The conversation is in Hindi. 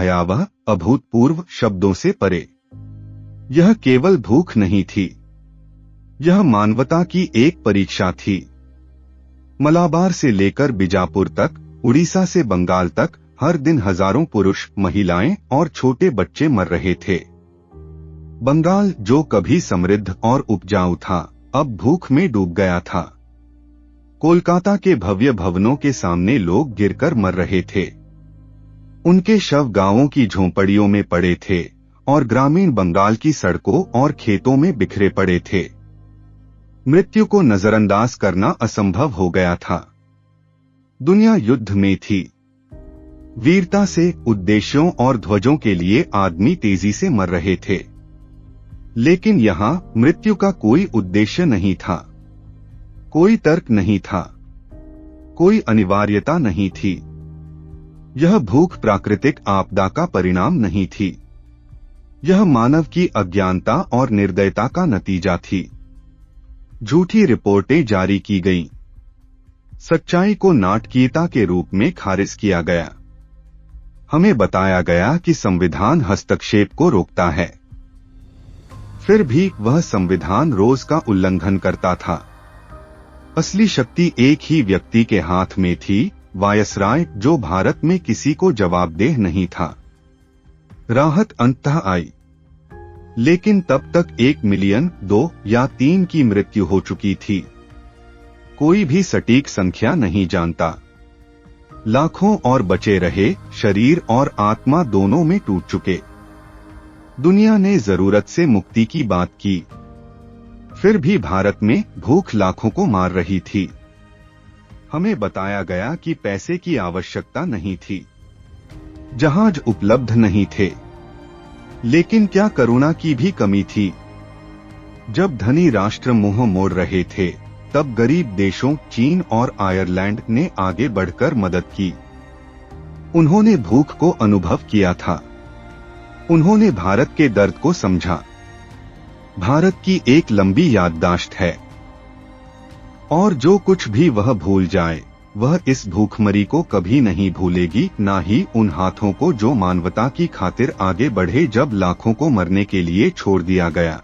भयावह, अभूतपूर्व शब्दों से परे। यह केवल भूख नहीं थी, यह मानवता की एक परीक्षा थी। मलाबार से लेकर बीजापुर तक, उड़ीसा से बंगाल तक हर दिन हजारों पुरुष, महिलाएं और छोटे बच्चे मर रहे थे। बंगाल, जो कभी समृद्ध और उपजाऊ था, अब भूख में डूब गया था। कोलकाता के भव्य भवनों के सामने लोग गिरकर मर रहे थे। उनके शव गांवों की झोंपड़ियों में पड़े थे और ग्रामीण बंगाल की सड़कों और खेतों में बिखरे पड़े थे। मृत्यु को नजरअंदाज करना असंभव हो गया था। दुनिया युद्ध में थी। वीरता से, उद्देश्यों और ध्वजों के लिए आदमी तेजी से मर रहे थे। लेकिन यहां मृत्यु का कोई उद्देश्य नहीं था, कोई तर्क नहीं था, कोई अनिवार्यता नहीं थी। यह भूख प्राकृतिक आपदा का परिणाम नहीं थी, यह मानव की अज्ञानता और निर्दयता का नतीजा थी। झूठी रिपोर्टें जारी की गईं, सच्चाई को नाटकीयता के रूप में खारिज किया गया। हमें बताया गया कि संविधान हस्तक्षेप को रोकता है, फिर भी वह संविधान रोज का उल्लंघन करता था। असली शक्ति एक ही व्यक्ति के हाथ में थी, वायसराय, जो भारत में किसी को जवाबदेह नहीं था। राहत अंततः आई, लेकिन तब तक 1 मिलियन, 2 या 3 की मृत्यु हो चुकी थी। कोई भी सटीक संख्या नहीं जानता। लाखों और बचे रहे, शरीर और आत्मा दोनों में टूट चुके। दुनिया ने जरूरत से मुक्ति की बात की, फिर भी भारत में भूख लाखों को मार रही थी। हमें बताया गया कि पैसे की आवश्यकता नहीं थी, जहाज उपलब्ध नहीं थे, लेकिन क्या करुणा की भी कमी थी। जब धनी राष्ट्र मुंह मोड़ रहे थे, तब गरीब देशों चीन और आयरलैंड ने आगे बढ़कर मदद की। उन्होंने भूख को अनुभव किया था, उन्होंने भारत के दर्द को समझा। भारत की एक लंबी याददाश्त है, और जो कुछ भी वह भूल जाए, वह इस भूखमरी को कभी नहीं भूलेगी, ना ही उन हाथों को जो मानवता की खातिर आगे बढ़े जब लाखों को मरने के लिए छोड़ दिया गया।